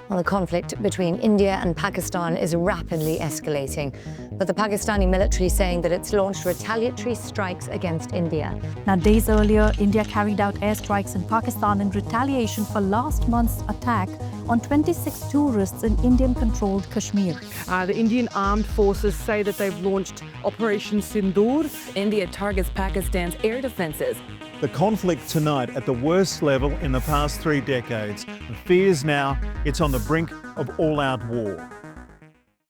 Well, the conflict between India and Pakistan is rapidly escalating, but the Pakistani military saying that it's launched retaliatory strikes against India. Now, days earlier, India carried out airstrikes in Pakistan in retaliation for last month's attack on 26 tourists in Indian-controlled Kashmir. The Indian armed forces say that they've launched Operation Sindoor. India targets Pakistan's air defenses. The conflict tonight at the worst level in the past 3 decades. The fears now it's on the brink of all-out war.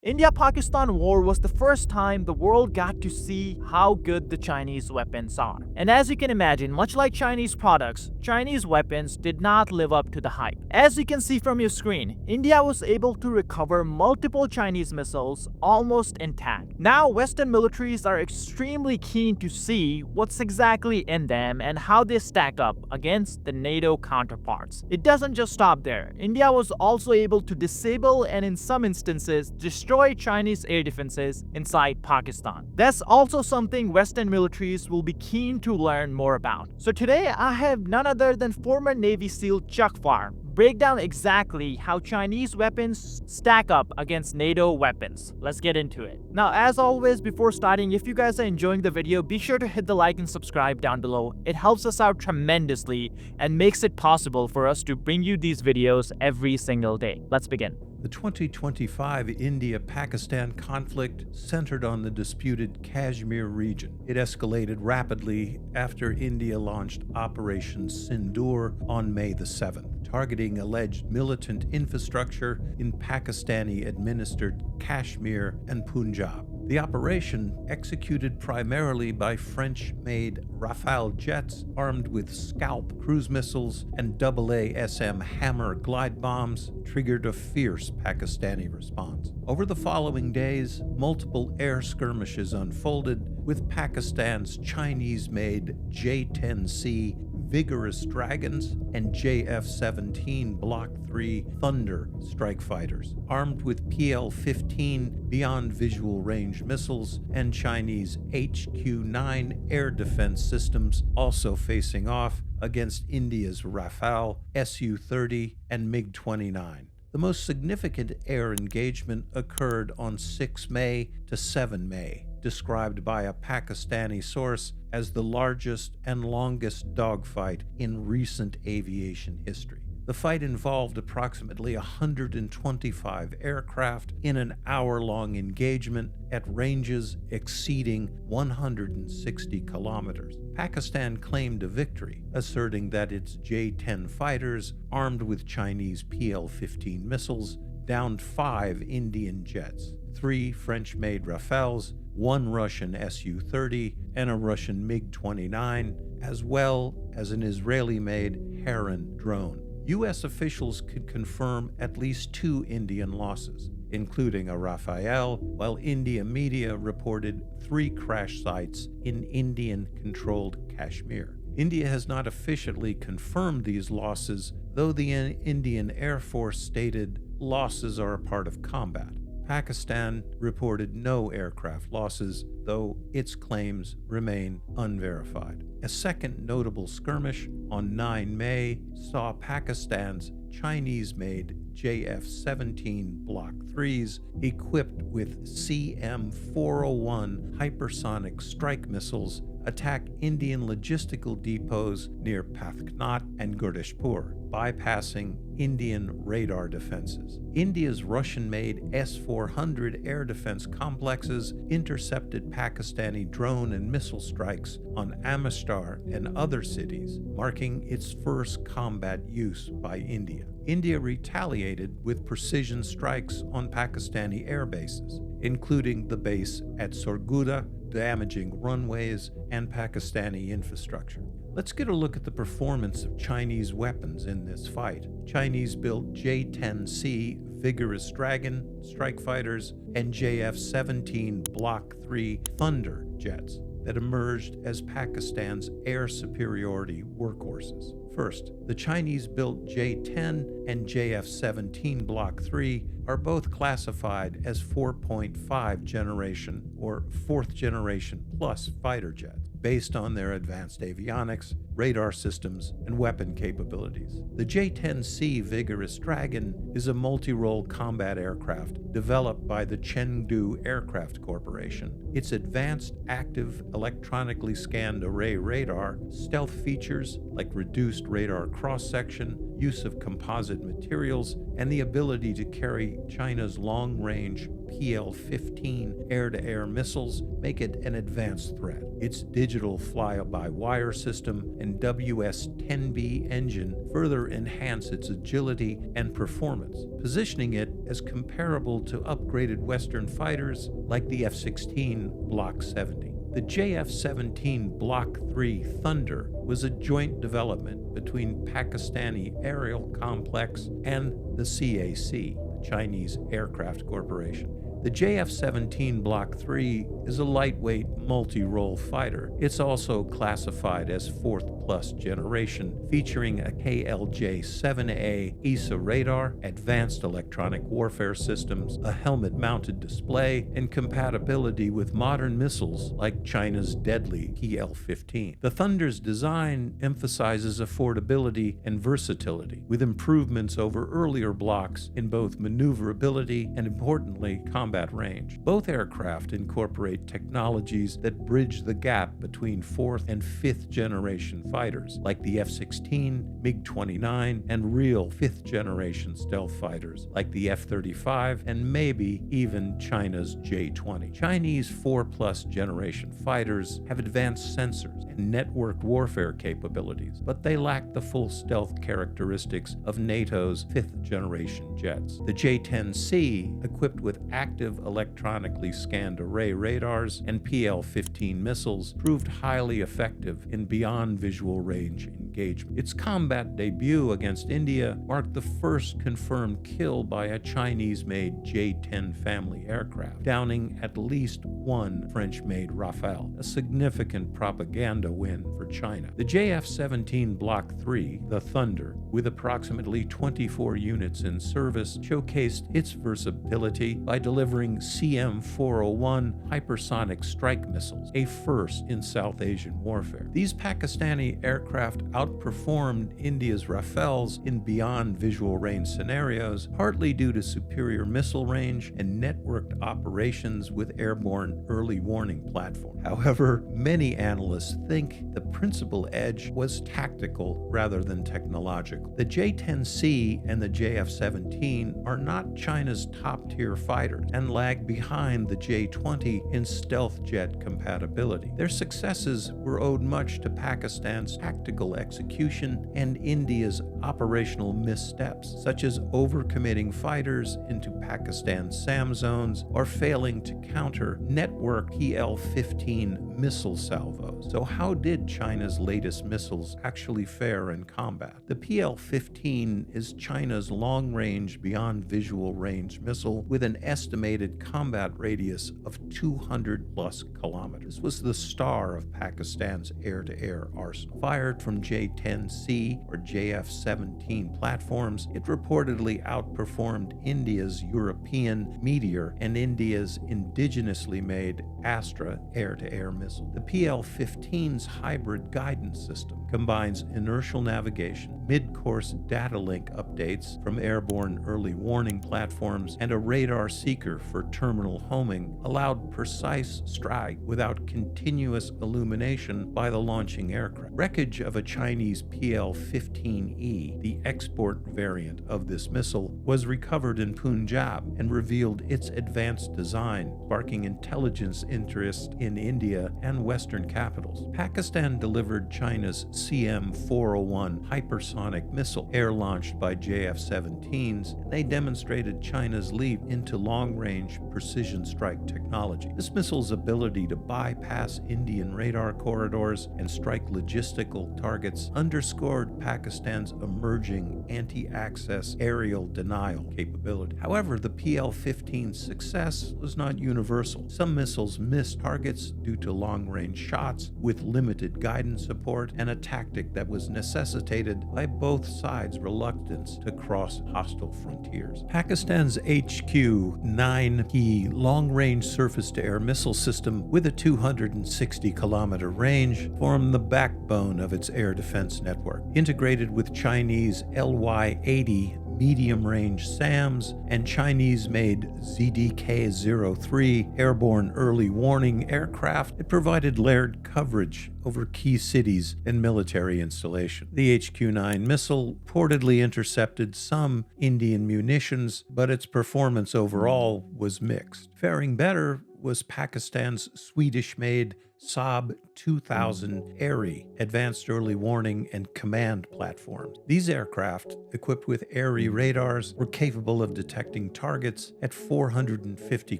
India-Pakistan war was the first time the world got to see how good the Chinese weapons are. And as you can imagine, much like Chinese products, Chinese weapons did not live up to the hype. As you can see from your screen, India was able to recover multiple Chinese missiles almost intact. Now, Western militaries are extremely keen to see what's exactly in them and how they stack up against the NATO counterparts. It doesn't just stop there. India was also able to disable and in some instances destroy Chinese air defenses inside Pakistan. That's also something Western militaries will be keen to learn more about. So today I have none other than former Navy SEAL Chuck Farr break down exactly how Chinese weapons stack up against NATO weapons. Let's get into it. Now, as always, before starting, if you guys are enjoying the video, be sure to hit the like and subscribe down below. It helps us out tremendously and makes it possible for us to bring you these videos every single day. Let's begin. The 2025 India-Pakistan conflict centered on the disputed Kashmir region. It escalated rapidly after India launched Operation Sindoor on May the 7th, targeting alleged militant infrastructure in Pakistani-administered Kashmir and Punjab. The operation, executed primarily by French-made Rafale jets armed with Scalp cruise missiles and AA-SM Hammer glide bombs, triggered a fierce Pakistani response. Over the following days, multiple air skirmishes unfolded, with Pakistan's Chinese-made J-10C Vigorous Dragons and JF-17 Block 3 Thunder strike fighters, armed with PL-15 beyond visual range missiles and Chinese HQ-9 air defense systems, also facing off against India's Rafale, Su-30 and MiG-29. The most significant air engagement occurred on 6 May to 7 May, described by a Pakistani source as the largest and longest dogfight in recent aviation history. The fight involved approximately 125 aircraft in an hour-long engagement at ranges exceeding 160 kilometers. Pakistan claimed a victory, asserting that its J-10 fighters, armed with Chinese PL-15 missiles, downed 5 Indian jets, 3 French-made Rafales, 1 Russian Su-30, and a Russian MiG-29, as well as an Israeli-made Heron drone. U.S. officials could confirm at least 2 Indian losses, including a Rafael, while India media reported 3 crash sites in Indian-controlled Kashmir. India has not officially confirmed these losses, though the Indian Air Force stated losses are a part of combat. Pakistan reported no aircraft losses, though its claims remain unverified. A second notable skirmish on 9 May saw Pakistan's Chinese-made JF-17 Block 3s equipped with CM-401 hypersonic strike missiles attack Indian logistical depots near Pathknat and Gurdishpur, bypassing Indian radar defenses. India's Russian-made S-400 air defense complexes intercepted Pakistani drone and missile strikes on Amistar and other cities, marking its first combat use by India. India retaliated with precision strikes on Pakistani air bases, including the base at Surguda, damaging runways and Pakistani infrastructure. Let's get a look at the performance of Chinese weapons in this fight. Chinese-built J-10C Vigorous Dragon strike fighters and JF-17 Block 3 Thunder jets that emerged as Pakistan's air superiority workhorses. First, the Chinese-built J-10 and JF-17 Block 3 are both classified as 4.5 generation or 4th generation plus fighter jets. based on their advanced avionics, radar systems, and weapon capabilities. The J-10C Vigorous Dragon is a multi-role combat aircraft developed by the Chengdu Aircraft Corporation. Its advanced active electronically scanned array radar, stealth features like reduced radar cross-section, use of composite materials, and the ability to carry China's long-range PL-15 air-to-air missiles make it an advanced threat. Its digital fly-by-wire system and WS-10B engine further enhance its agility and performance, positioning it as comparable to upgraded Western fighters like the F-16 Block 70. The JF-17 Block 3 Thunder was a joint development between Pakistani Aerial Complex and the CAC, the Chinese Aircraft Corporation. The JF-17 Block 3 is a lightweight, multi-role fighter. It's also classified as 4th plus generation, featuring a KLJ-7A ESA radar, advanced electronic warfare systems, a helmet-mounted display, and compatibility with modern missiles like China's deadly PL-15. The Thunder's design emphasizes affordability and versatility, with improvements over earlier blocks in both maneuverability and, importantly, combat range. Both aircraft incorporate technologies that bridge the gap between 4th and 5th generation fighters, like the F-16, MiG-29, and real 5th generation stealth fighters, like the F-35 and maybe even China's J-20. Chinese 4-plus generation fighters have advanced sensors and networked warfare capabilities, but they lack the full stealth characteristics of NATO's 5th generation jets. The J-10C, equipped with active electronically scanned array radars and PL-15 missiles, proved highly effective in beyond visual range engagement. Its combat debut against India marked the first confirmed kill by a Chinese-made J-10 family aircraft, downing at least one French-made Rafale, a significant propaganda win for China. The JF-17 Block 3, the Thunder, with approximately 24 units in service, showcased its versatility by delivering CM-401 hypersonic strike missiles, a first in South Asian warfare. These Pakistani aircraft outperformed India's Rafales in beyond visual range scenarios, partly due to superior missile range and networked operations with airborne early warning platforms. However, many analysts think the principal edge was tactical rather than technological. The J-10C and the JF-17 are not China's top-tier fighters and lag behind the J-20 in stealth jet compatibility. Their successes were owed much to Pakistan's tactical execution and India's operational missteps, such as overcommitting fighters into Pakistan's SAM zones or failing to counter network PL-15 missile salvos. So how did China's latest missiles actually fare in combat? The PL-15 is China's long-range beyond visual range missile with an estimated combat radius of 200-plus kilometers. This was the star of Pakistan's air-to-air arsenal. Fired from J-10C or JF-17 platforms, it reportedly outperformed India's European Meteor and India's indigenously made Astra air-to-air missile. The PL-15's hybrid guidance system combines inertial navigation, mid-course data link updates from airborne early warning platforms, and a radar seeker for terminal homing, allowed precise strike without continuous illumination by the launching aircraft. Wreckage of a Chinese PL-15E, the export variant of this missile, was recovered in Punjab and revealed its advanced design, sparking intelligence interest in India and Western capitals. Pakistan delivered China's CM-401 hypersonic missile, air-launched by JF-17s, and they demonstrated China's leap into long-range precision strike technology. This missile's ability to bypass Indian radar corridors and strike logistical targets underscored Pakistan's emerging anti-access aerial denial capability. However, the PL-15's success was not universal. Some missiles missed targets due to long-range shots with limited guidance support, and a tactic that was necessitated by both sides' reluctance to cross hostile frontiers. Pakistan's HQ-9P long-range surface-to-air missile system with a 260-kilometer range formed the backbone of its air defense network, integrated with Chinese LY-80 medium-range SAMs and Chinese-made ZDK-03 airborne early warning aircraft. It provided layered coverage over key cities and military installations. The HQ-9 missile reportedly intercepted some Indian munitions, but its performance overall was mixed. Faring better was Pakistan's Swedish-made Saab 2000 ARI, Advanced Early Warning and Command platforms. These aircraft, equipped with ARI radars, were capable of detecting targets at 450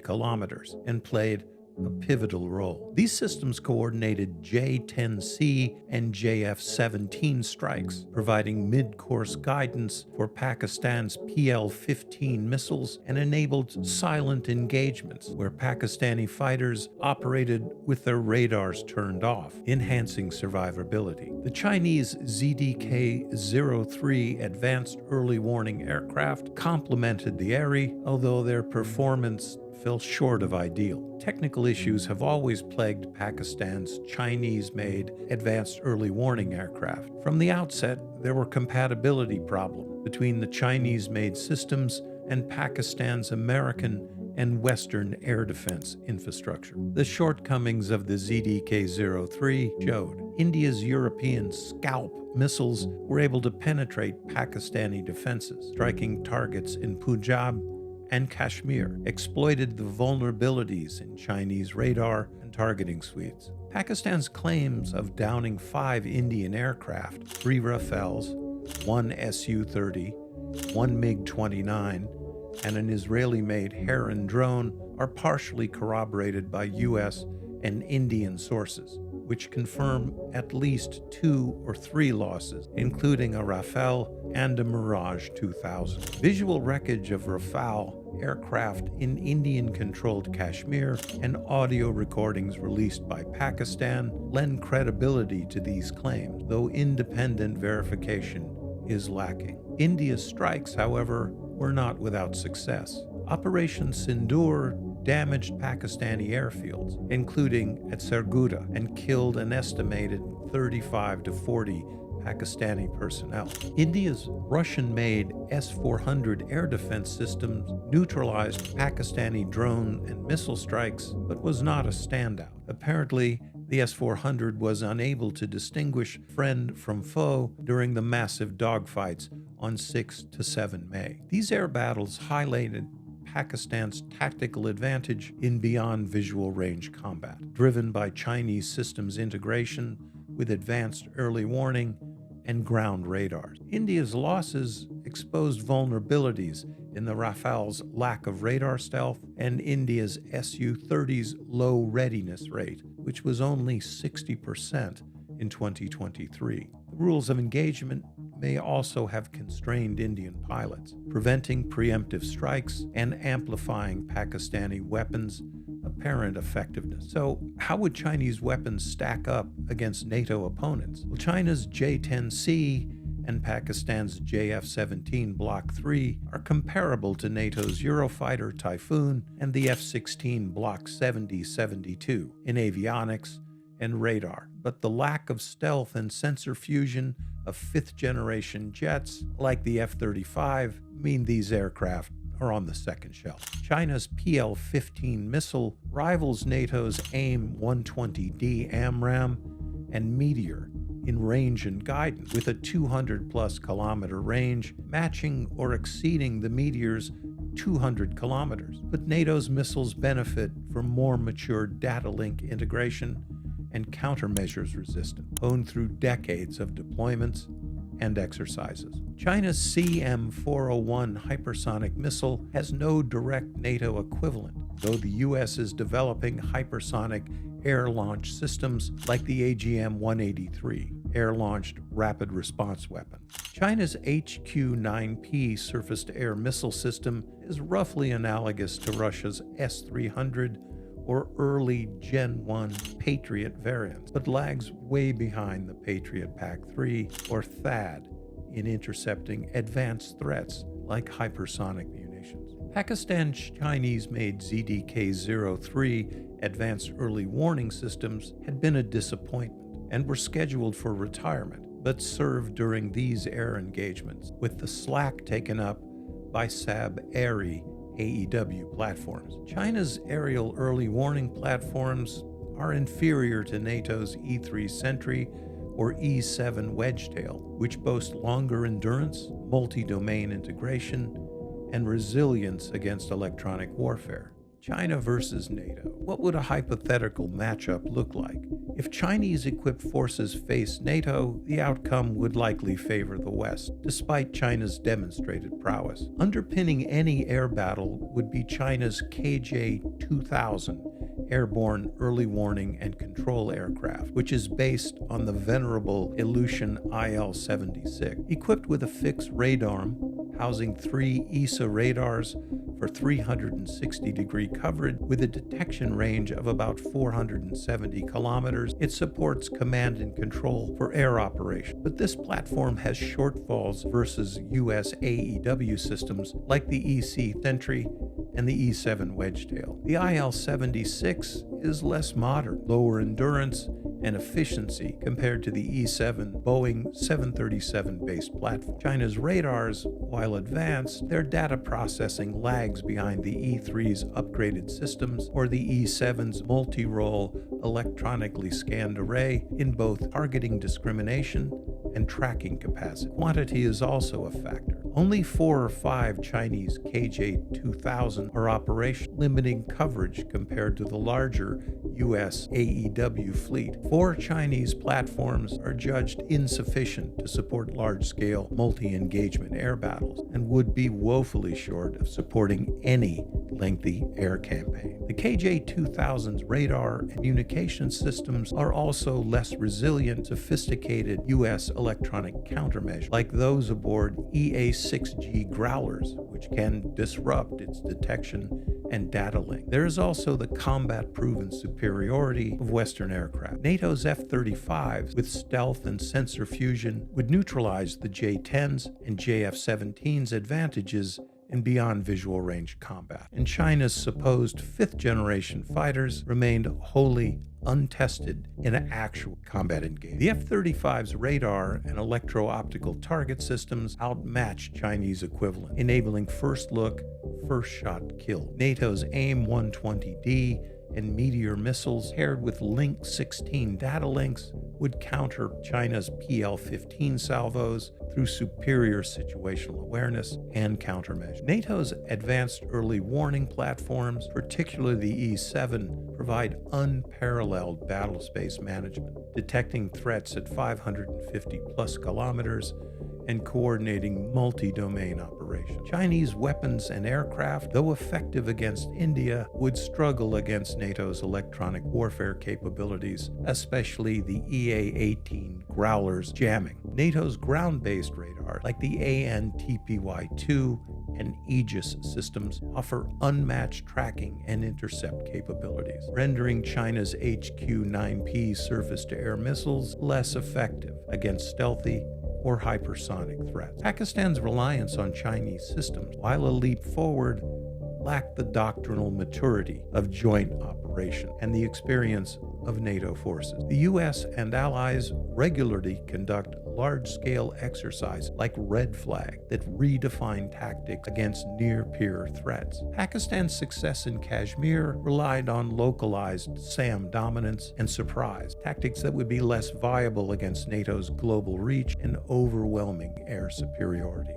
kilometers and played a pivotal role. These systems coordinated J-10C and JF-17 strikes, providing mid-course guidance for Pakistan's PL-15 missiles, and enabled silent engagements where Pakistani fighters operated with their radars turned off, enhancing survivability. The Chinese ZDK-03 Advanced Early Warning aircraft complemented the ARI, although their performance fell short of ideal. Technical issues have always plagued Pakistan's Chinese-made Advanced Early Warning aircraft. From the outset, there were compatibility problems between the Chinese-made systems and Pakistan's American and Western air defense infrastructure. The shortcomings of the ZDK-03 showed. India's European Scalp missiles were able to penetrate Pakistani defenses, striking targets in Punjab and Kashmir, exploited the vulnerabilities in Chinese radar and targeting suites. Pakistan's claims of downing 5 Indian aircraft, 3 Rafales, 1 Su-30, 1 MiG-29, and an Israeli-made Heron drone are partially corroborated by U.S. and Indian sources, which confirm at least 2 or 3 losses, including a Rafale and a Mirage 2000. Visual wreckage of Rafale aircraft in Indian-controlled Kashmir and audio recordings released by Pakistan lend credibility to these claims, though independent verification is lacking. India's strikes, however, were not without success. Operation Sindoor damaged Pakistani airfields, including at Sargodha, and killed an estimated 35 to 40 Pakistani personnel. India's Russian-made S-400 air defense systems neutralized Pakistani drone and missile strikes, but was not a standout. Apparently, the S-400 was unable to distinguish friend from foe during the massive dogfights on 6 to 7 May. These air battles highlighted Pakistan's tactical advantage in beyond visual range combat, driven by Chinese systems integration with advanced early warning and ground radars. India's losses exposed vulnerabilities in the Rafale's lack of radar stealth and India's Su-30's low readiness rate, which was only 60% in 2023. The rules of engagement may also have constrained Indian pilots, preventing preemptive strikes and amplifying Pakistani weapons' apparent effectiveness. So, how would Chinese weapons stack up against NATO opponents? Well, China's J-10C and Pakistan's JF-17 Block 3 are comparable to NATO's Eurofighter Typhoon and the F-16 Block 70-72 in avionics and radar, but the lack of stealth and sensor fusion of 5th-generation jets like the F-35 mean these aircraft are on the second shelf. China's PL-15 missile rivals NATO's AIM-120D AMRAAM and Meteor in range and guidance, with a 200-plus kilometer range, matching or exceeding the Meteor's 200 kilometers. But NATO's missiles benefit from more mature data link integration and countermeasures resistance, honed through decades of deployments and exercises. China's CM-401 hypersonic missile has no direct NATO equivalent, though the U.S. is developing hypersonic air-launched systems like the AGM-183, air-launched rapid response weapon. China's HQ-9P surface-to-air missile system is roughly analogous to Russia's S-300 or early Gen 1 Patriot variants, but lags way behind the Patriot PAC-3 or THAAD in intercepting advanced threats like hypersonic munitions. Pakistan's Chinese-made ZDK-03 advanced early warning systems had been a disappointment and were scheduled for retirement, but served during these air engagements, with the slack taken up by Saab-ARI AEW platforms. China's aerial early warning platforms are inferior to NATO's E-3 Sentry or E-7 Wedgetail, which boast longer endurance, multi-domain integration, and resilience against electronic warfare. China versus NATO. What would a hypothetical matchup look like? If Chinese-equipped forces face NATO, the outcome would likely favor the West, despite China's demonstrated prowess. Underpinning any air battle would be China's KJ-2000 airborne early warning and control aircraft, which is based on the venerable Ilyushin IL-76. Equipped with a fixed radar housing 3 ESA radars for 360-degree coverage with a detection range of about 470 kilometers, it supports command and control for air operation. But this platform has shortfalls versus U.S. AEW systems like the EC Sentry and the E-7 Wedgetail. The IL-76 is less modern, lower endurance, and efficiency compared to the E-7 Boeing 737-based platform. China's radars, while advanced, their data processing lags behind the E-3's upgraded systems or the E-7's multi-role electronically scanned array in both targeting discrimination and tracking capacity. Quantity is also a factor. Only 4 or 5 Chinese KJ-2000 are operational, limiting coverage compared to the larger U.S. AEW fleet. 4 Chinese platforms are judged insufficient to support large-scale multi-engagement air battles and would be woefully short of supporting any lengthy air campaign. The KJ-2000's radar and communication systems are also less resilient, sophisticated U.S. electronic countermeasures, like those aboard EA-6G Growlers, which can disrupt its detection and data link. There is also the combat-proven superiority of Western aircraft. NATO's F-35s, with stealth and sensor fusion, would neutralize the J-10's and JF-17's advantages in beyond visual range combat. And China's supposed 5th-generation fighters remained wholly untested in actual combat engagement. The F-35's radar and electro-optical target systems outmatched Chinese equivalent, enabling first look, first shot kill. NATO's AIM-120D and Meteor missiles paired with Link 16 data links would counter China's PL-15 salvos through superior situational awareness and countermeasures. NATO's advanced early warning platforms, particularly the E-7, provide unparalleled battlespace management, detecting threats at 550 plus kilometers and coordinating multi-domain operations. Chinese weapons and aircraft, though effective against India, would struggle against NATO's electronic warfare capabilities, especially the EA-18 Growlers jamming. NATO's ground-based radar, like the AN/TPY-2 and Aegis systems, offer unmatched tracking and intercept capabilities, rendering China's HQ-9P surface-to-air missiles less effective against stealthy or hypersonic threats. Pakistan's reliance on Chinese systems, while a leap forward, lacked the doctrinal maturity of joint operation and the experience of NATO forces. The U.S. and allies regularly conduct large-scale exercises like Red Flag that redefine tactics against near-peer threats. Pakistan's success in Kashmir relied on localized SAM dominance and surprise, tactics that would be less viable against NATO's global reach and overwhelming air superiority.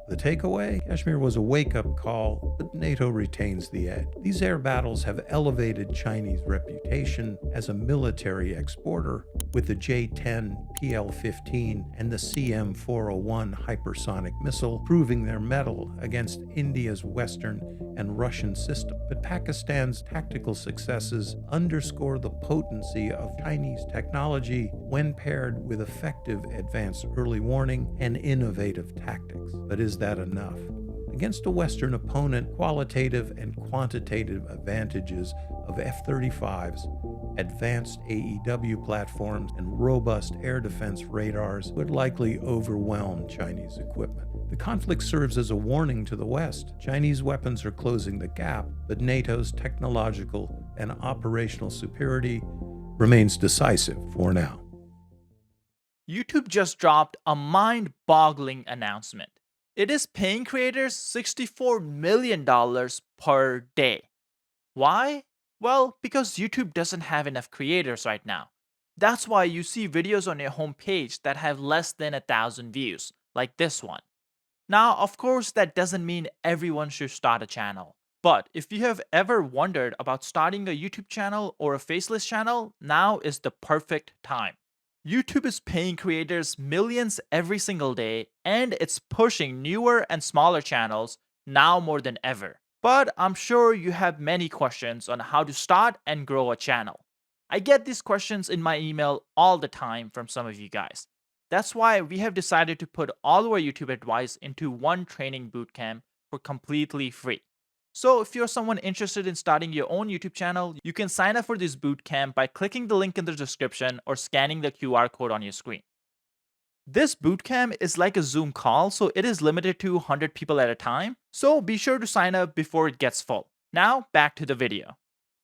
The takeaway? Kashmir was a wake-up call, but NATO retains the edge. These air battles have elevated Chinese reputation as a military exporter, with the J-10, PL-15, and the CM-401 hypersonic missile proving their mettle against India's Western and Russian systems. But Pakistan's tactical successes underscore the potency of Chinese technology when paired with effective advanced early warning and innovative tactics. But is that enough? Against a Western opponent, qualitative and quantitative advantages of F-35s, advanced AEW platforms, and robust air defense radars would likely overwhelm Chinese equipment. The conflict serves as a warning to the West. Chinese weapons are closing the gap, but NATO's technological and operational superiority remains decisive for now. YouTube just dropped a mind-boggling announcement. It is paying creators $64 million per day. Why? Well, because YouTube doesn't have enough creators right now. That's why you see videos on your homepage that have less than 1,000 views, like this one. Now, of course, that doesn't mean everyone should start a channel. But if you have ever wondered about starting a YouTube channel or a faceless channel, now is the perfect time. YouTube is paying creators millions every single day, and it's pushing newer and smaller channels now more than ever. But I'm sure you have many questions on how to start and grow a channel. I get these questions in my email all the time from some of you guys. That's why we have decided to put all our YouTube advice into one training bootcamp for completely free. So if you're someone interested in starting your own YouTube channel, you can sign up for this bootcamp by clicking the link in the description or scanning the QR code on your screen. This bootcamp is like a Zoom call, so it is limited to 100 people at a time. So be sure to sign up before it gets full. Now back to the video.